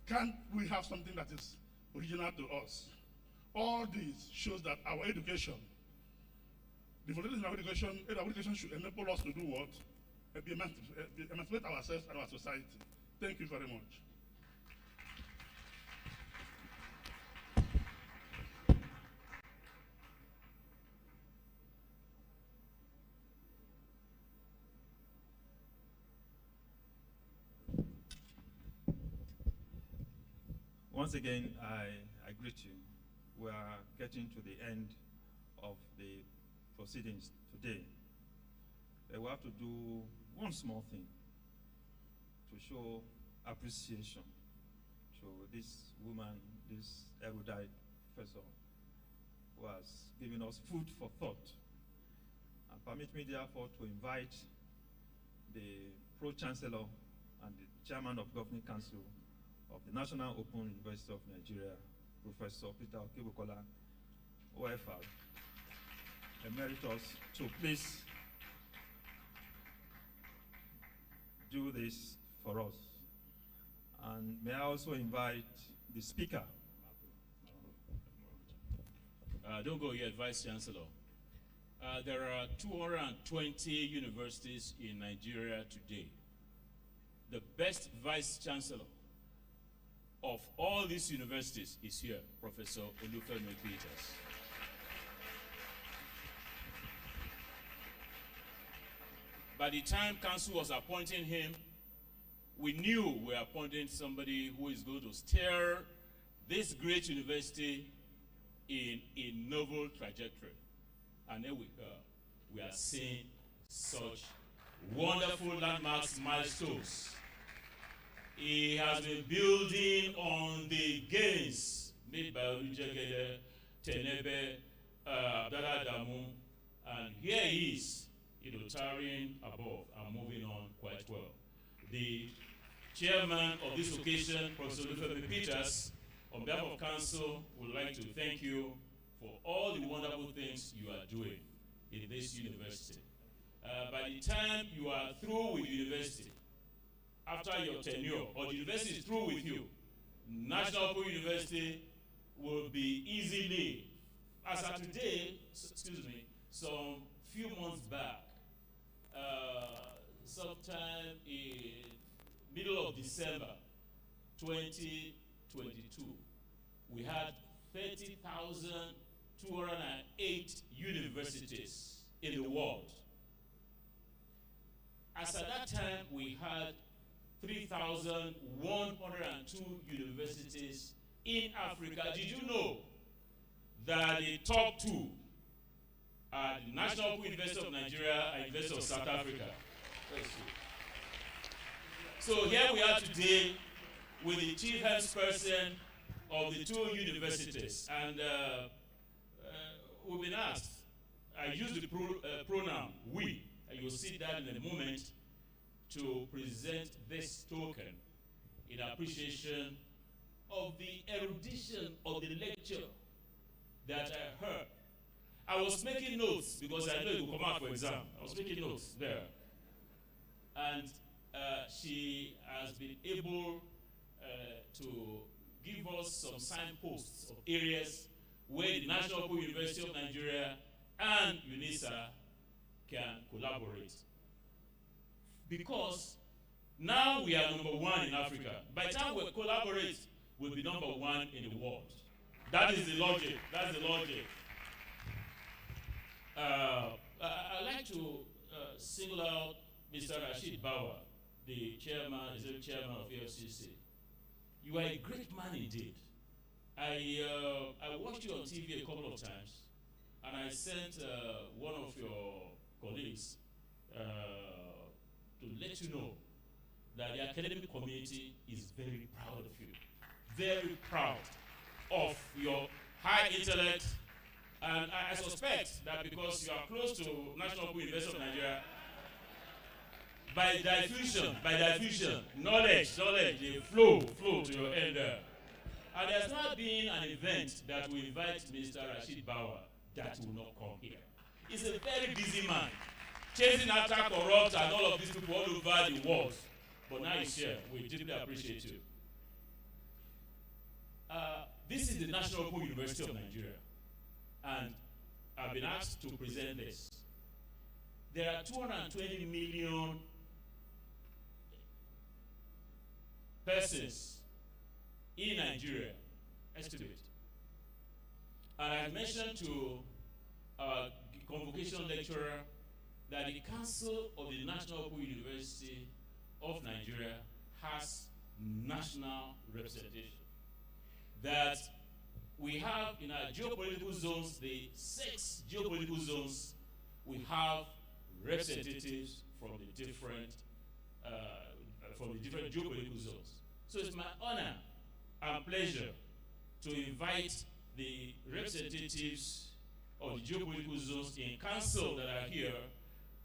Can't we have something that is original to us? All this shows that our education, the volatility in our education should enable us to do what? Emancipate ourselves and our society. Thank you very much. Once again, I greet you. We are getting to the end of the proceedings today. We have to do one small thing to show appreciation to this woman, this erudite professor, who has given us food for thought. And permit me therefore to invite the Pro-Chancellor and the Chairman of Governing Council of the National Open University of Nigeria, Professor Peter Okebukola, OFR, Emeritus, to please do this for us. And may I also invite the speaker. Don't go yet, Vice Chancellor. There are 220 universities in Nigeria today. The best Vice Chancellor of all these universities is here, Professor Olufemi Peters. By the time Council was appointing him, we knew we were appointing somebody who is going to steer this great university in a novel trajectory. And then we are seeing such wonderful landmarks, milestones. He has been building on the gains made by Olujegede, Tenebe, Abdallah Adamu, and here he is, towering above and moving on quite well. The chairman of this occasion, Professor Olufemi Peters, on behalf of Council, would like to thank you for all the wonderful things you are doing in this university. By the time you are through with university, after your tenure, or the university is through with you, National Open University will be easily, as of today, some few months back, sometime in middle of December 2022, we had 30,208 universities in the world. As at that time, we had 3,102 universities in Africa. Did you know that the top two are the National University of Nigeria and University of South Africa? So here we are today with the chief health person of the two universities, and we've been asked, I use the pronoun we, and you'll see that in a moment, to present this token in appreciation of the erudition of the lecture that I heard. I was making notes because I know it will come out for exam. I was making notes there. And she has been able to give us some signposts of areas where the National Open University of Nigeria and UNISA can collaborate. Because now we are number one in Africa. By the time we collaborate, we'll be number one in the world. That is the logic. That's the logic. I'd like to single out Mr. Rashid Bawa, the chairman, executive chairman of EFCC. You are a great man indeed. I watched you on TV a couple of times, and I sent one of your colleagues to let you know that the academic community is very proud of you. Very proud of your high intellect. And I suspect that because you are close to National Open University of Nigeria, by diffusion, knowledge, they flow to your end there. And there's not been an event that will invite Mr. Rashid Bawa that will not come here. He's a very busy man, chasing after corrupt and all of these people all over the world. But now he's here. We deeply appreciate you. This is the National Open University of Nigeria. And I've been asked to present this. There are 220 million persons in Nigeria, estimate. And I mentioned to our convocation lecturer that the Council of the National Open University of Nigeria has national representation. That we have in our geopolitical zones, the 6 geopolitical zones, we have representatives from the different geopolitical zones. So it's my honor and pleasure to invite the representatives of the geopolitical zones in council that are here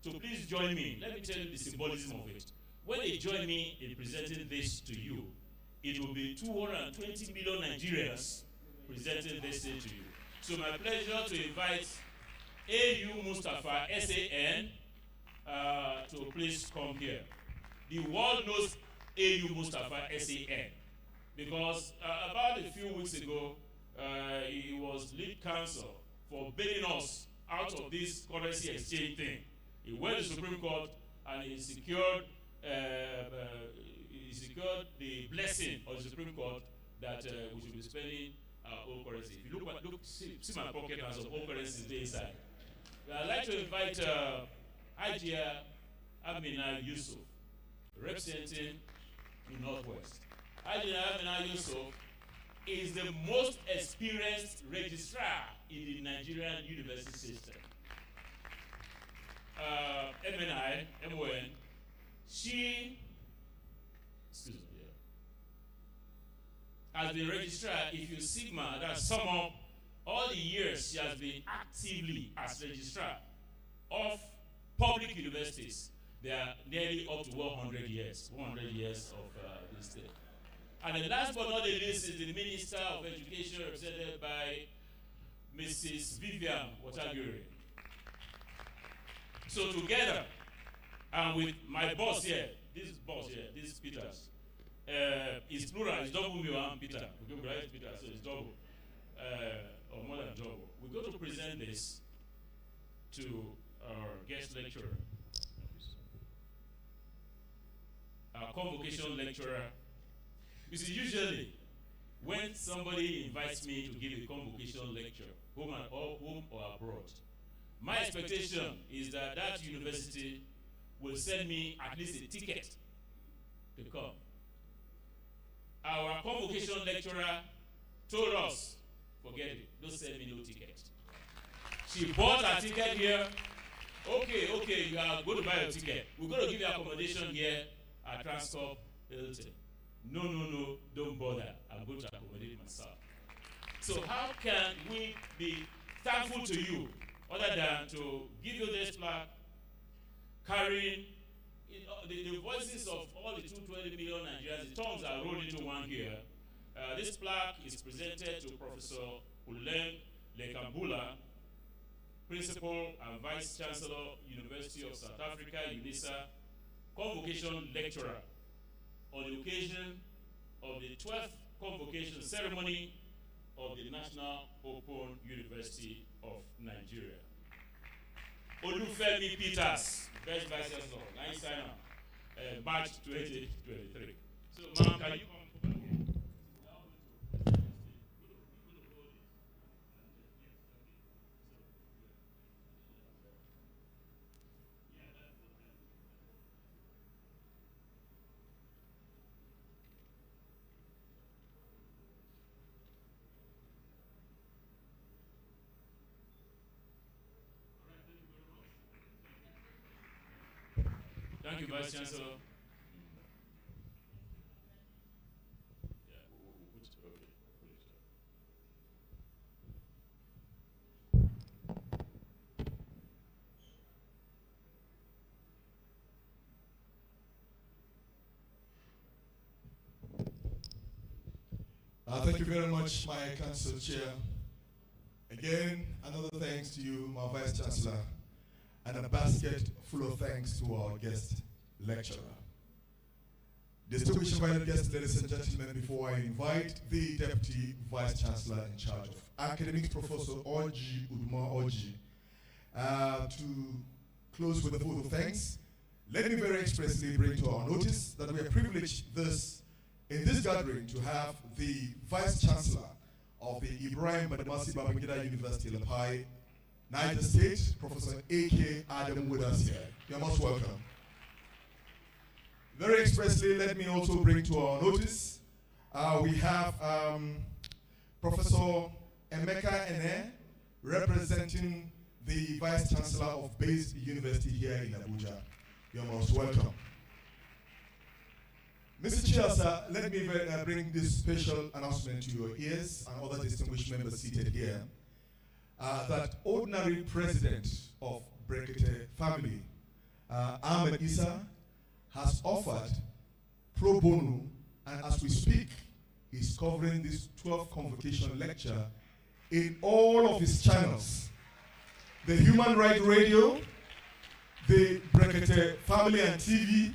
to please join me. Let me tell you the symbolism of it. When they join me in presenting this to you, it will be 220 million Nigerians presenting this thing to you. So my pleasure to invite AU Mustafa, SAN, to please come here. The world knows AU Mustafa, SAN, because about a few weeks ago, he was lead counsel for bailing us out of this currency exchange thing. He went to the Supreme Court and he secured the blessing of the Supreme Court that we should be spending our own currency. If you see my pocket has some own currency inside. I'd like to invite Hajia Amina Yusuf, representing the Northwest. Hajia Amina Yusuf is the most experienced registrar in the Nigerian university system. MON, she has been registrar. If you sigma, that sum up all the years she has been actively as registrar of public universities. They are nearly up to 100 years of this thing. And the last but not the least is the Minister of Education, represented by Mrs. Vivian Watagiri. So together, and with my boss here, this is Peters. It's plural, it's double me and Peter. We go right Peter, so it's double. Or more than double. We're going to present this to our guest lecturer, our convocation lecturer. You see, usually when somebody invites me to give a convocation lecture, home or abroad, my expectation is that that university will send me at least a ticket to come. Our convocation lecturer told us, forget it, don't send me no ticket. She bought a ticket here. Okay, you are going to buy a ticket. We're going to give you accommodation here at Transcorp Hilton. No, don't bother. I'm going to accommodate myself. So how can we be thankful to you other than to give you this plaque carrying the voices of all the 220 million Nigerians? The tongues are rolled into one here. This plaque is presented to Professor Uleng Lekambula, Principal and Vice Chancellor, University of South Africa, UNISA, Convocation Lecturer, on the occasion of the 12th Convocation Ceremony of the National Open University of Nigeria. Olufemi Peters, Best Vice Chancellor, 9th sign March 2023. So, ma'am, can you come? Thank you, Vice Chancellor. Thank you very much, my Council Chair. Again, another thanks to you, my Vice Chancellor, and a basket full of thanks to our guest lecturer. Distinguished invited guests, ladies and gentlemen, before I invite the Deputy Vice Chancellor in charge of Academics, Professor Orji Uduma Orji, to close with a vote of thanks, let me very expressly bring to our notice that we are privileged in this gathering to have the Vice Chancellor of the Ibrahim Badamasi Babangida University, Lapai, Niger State, Professor A.K. Adam with us here. You're most welcome. Very expressly, let me also bring to our notice, we have Professor Emeka Ene, representing the Vice Chancellor of Base University here in Abuja. You're most welcome. Mr. Chair, sir, let me bring this special announcement to your ears and other distinguished members seated here. That ordinary president of Brekete family, Ahmed Issa, has offered pro bono, and as we speak, is covering this 12th convocation lecture in all of his channels. The Human Rights Radio, the Brekete Family and TV,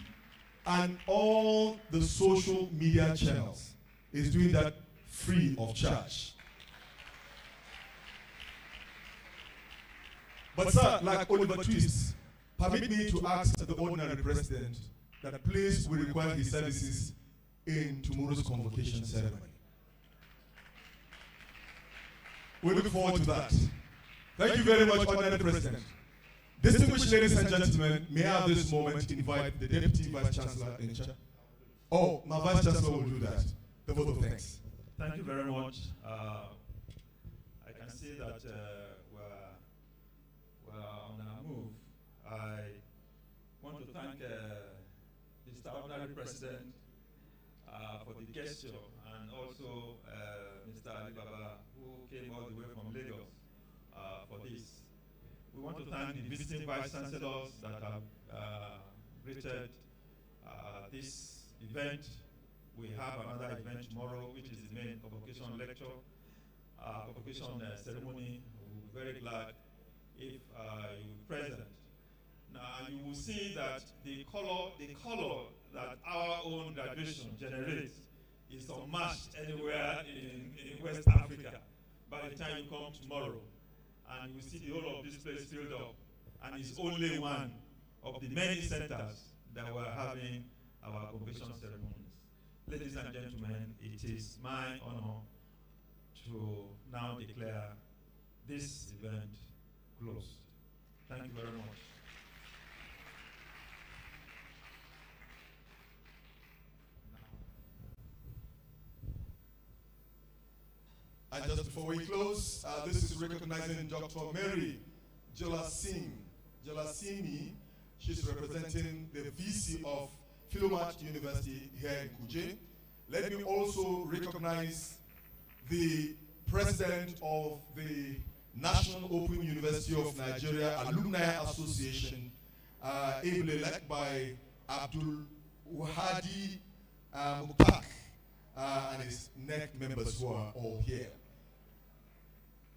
and all the social media channels. Is doing that free of charge. But sir, like Oliver Twist, permit me to ask the ordinary president that please we require his services in tomorrow's convocation ceremony. We look forward to that. Thank you very much, ordinary president. Distinguished ladies and gentlemen, may I at this moment invite the Deputy Vice Chancellor in charge? Oh, my Vice Chancellor will do that. The vote of thanks. Thank you very much. I can see that we're on our move. I want to thank Mr. Ordinary President for the gesture, and also Mr. Ali Baba, who came all the way from Lagos for this. We want to thank the visiting Vice Chancellors that have greeted this event. We have another event tomorrow, which is the main convocation lecture, convocation ceremony. We'll be very glad if you're present. Now, you will see that the color that our own graduation generates is unmatched anywhere in West Africa by the time you come tomorrow. And you will see the whole of this place filled up. And it's only one of the many centers that we're having our convocation ceremonies. Ladies and gentlemen, it is my honor to now declare this event closed. Thank you very much. And just before we close, this is recognizing Dr. Mary Jelasimi. She's representing the VC of Philomat University here in Kuje. Let me also recognize the president of the National Open University of Nigeria Alumni Association, able-elect by Abdul Wahadi Mukhtar, and his NEC members who are all here.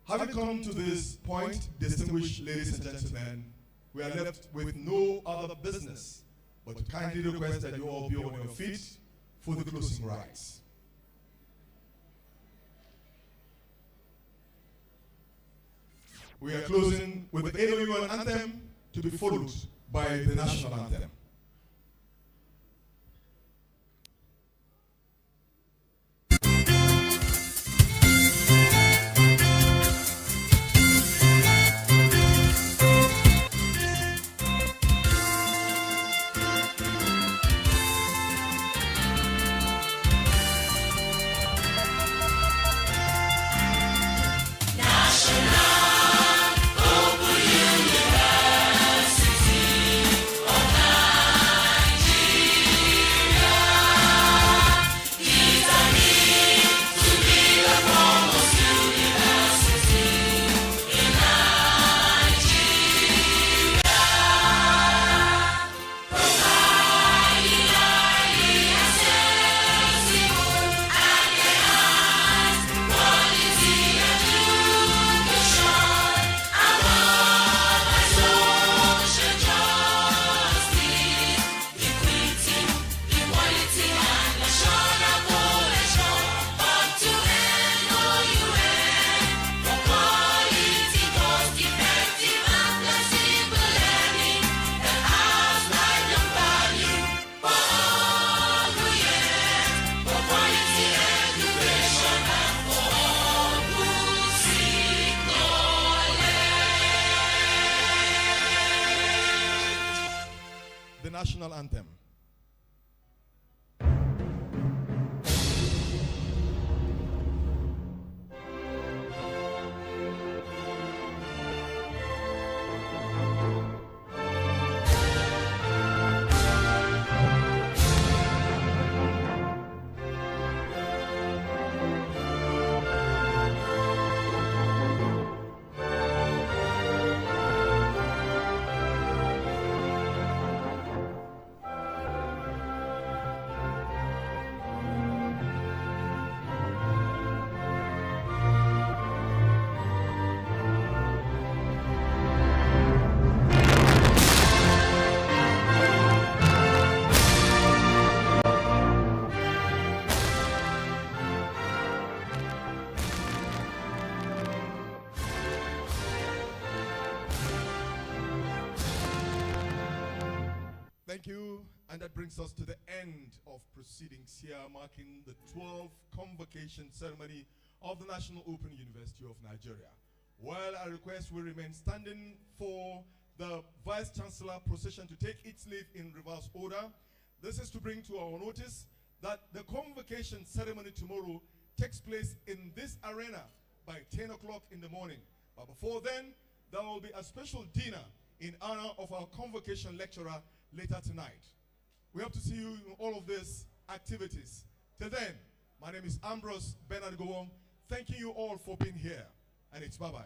Having come to this point, distinguished ladies and gentlemen, we are left with no other business but to kindly request that you all be on your feet for the closing rites. We are closing with the annual anthem to be followed by the national anthem. The national anthem. Thank you, and that brings us to the end of proceedings here, marking the 12th Convocation ceremony of the National Open University of Nigeria. While I request we remain standing for the Vice Chancellor procession to take its leave in reverse order, this is to bring to our notice that the Convocation ceremony tomorrow takes place in this arena by 10 o'clock in the morning. But before then, there will be a special dinner in honor of our Convocation lecturer later tonight. We hope to see you in all of these activities. Till then, my name is Ambrose Bernard Gowon. Thanking you all for being here, and it's bye-bye.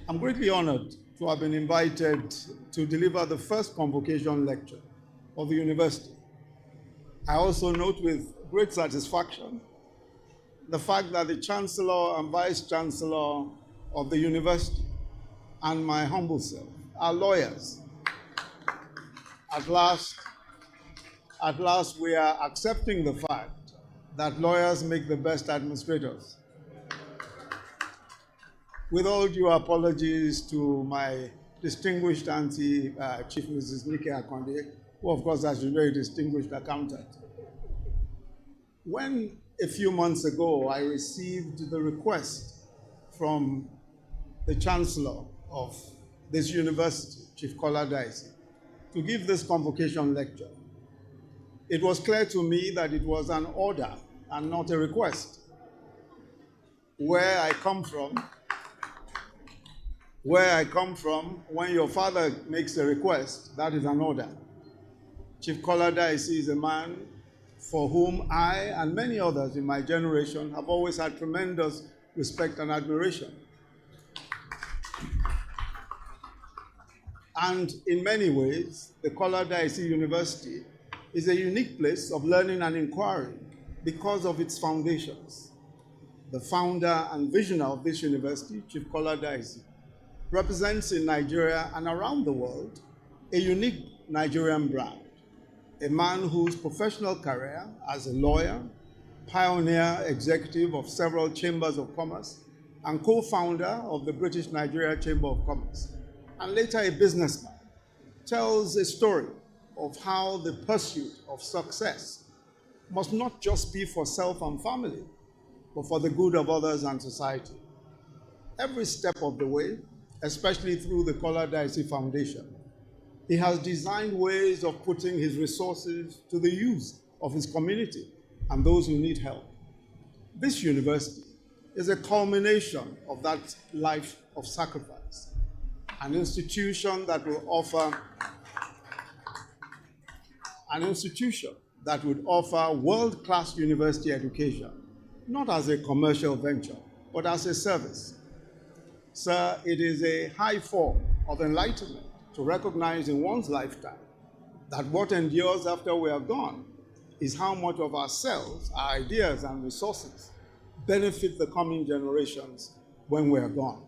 I'm greatly honored to have been invited to deliver the first convocation lecture of the university. I also note with great satisfaction the fact that the Chancellor and Vice Chancellor of the university and my humble self are lawyers. At last we are accepting the fact that lawyers make the best administrators. With all due apologies to my distinguished auntie, Chief Mrs. Nike Akonde, who of course is a very distinguished accountant. When a few months ago I received the request from the Chancellor of this university, Chief Kola Daisy, to give this convocation lecture, it was clear to me that it was an order and not a request. Where I come from, when your father makes a request, that is an order. Chief Kola Daisy is a man for whom I and many others in my generation have always had tremendous respect and admiration. And in many ways, the Kola Daisy University is a unique place of learning and inquiry because of its foundations. The founder and visionary of this university, Chief Kola Daisy, represents in Nigeria and around the world a unique Nigerian brand, a man whose professional career as a lawyer, pioneer executive of several chambers of commerce, and co-founder of the British Nigeria Chamber of Commerce, and later a businessman, tells a story of how the pursuit of success must not just be for self and family, but for the good of others and society. Every step of the way, especially through the Kola Daisy Foundation, he has designed ways of putting his resources to the use of his community and those who need help. This university is a culmination of that life of sacrifice, an institution that will offer world-class university education, not as a commercial venture, but as a service. Sir, it is a high form of enlightenment to recognize in one's lifetime that what endures after we are gone is how much of ourselves, our ideas and resources benefit the coming generations when we are gone.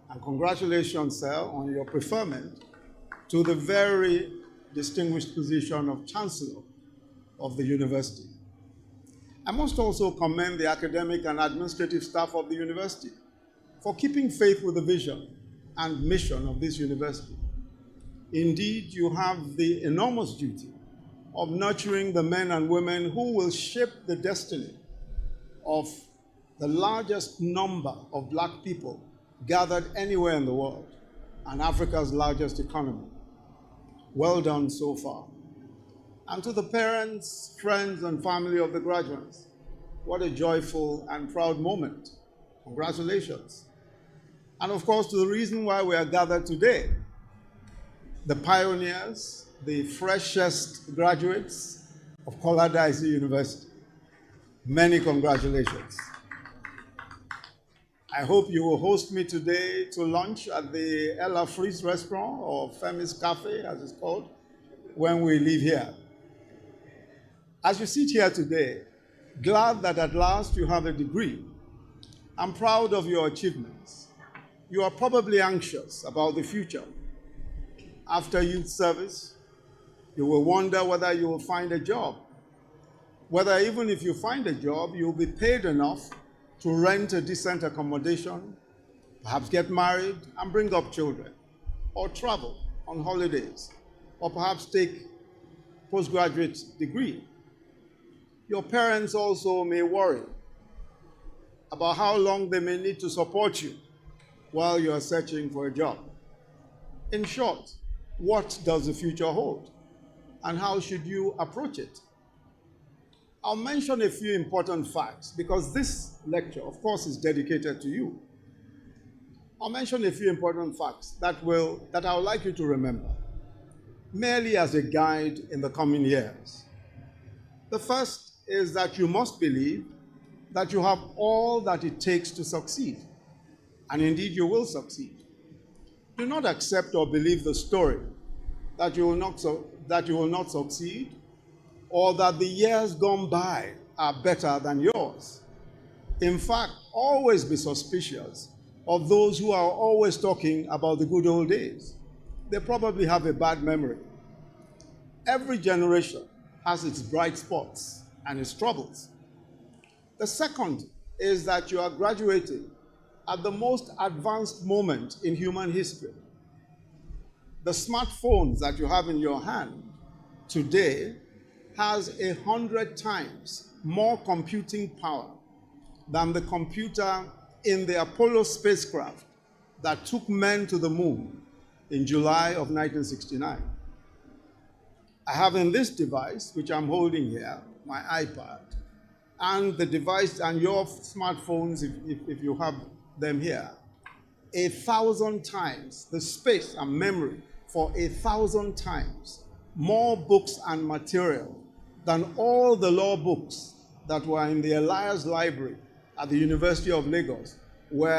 And congratulations, sir, on your preferment to the very distinguished position of Chancellor of the university. I must also commend the academic and administrative staff of the university for keeping faith with the vision and mission of this university. Indeed, you have the enormous duty of nurturing the men and women who will shape the destiny of the largest number of black people gathered anywhere in the world and Africa's largest economy. Well done so far. And to the parents, friends, and family of the graduates, what a joyful and proud moment. Congratulations. And of course, to the reason why we are gathered today, the pioneers, the freshest graduates of Kola Daisy University. Many congratulations. I hope you will host me today to lunch at the Ella Fries restaurant, or Femi's Cafe, as it's called, when we leave here. As you sit here today, glad that at last you have a degree, I'm proud of your achievements. You are probably anxious about the future. After youth service, you will wonder whether you will find a job, whether even if you find a job, you'll be paid enough to rent a decent accommodation, perhaps get married and bring up children, or travel on holidays, or perhaps take postgraduate degree. Your parents also may worry about how long they may need to support you while you are searching for a job. In short, what does the future hold, and how should you approach it? I'll mention a few important facts because this lecture, of course, is dedicated to you. I'll mention a few important facts that I would like you to remember, merely as a guide in the coming years. The first is that you must believe that you have all that it takes to succeed, and indeed you will succeed. Do not accept or believe the story that you will not succeed, or that the years gone by are better than yours. In fact, always be suspicious of those who are always talking about the good old days. They probably have a bad memory. Every generation has its bright spots and its troubles. The second is that you are graduating at the most advanced moment in human history. The smartphones that you have in your hand today has 100 times more computing power than the computer in the Apollo spacecraft that took men to the moon in July of 1969. I have in this device, which I'm holding here, my iPad, and the device and your smartphones, if you have them here, 1,000 times the space and memory for 1,000 times more books and material than all the law books that were in the Elias Library at the University of Lagos, where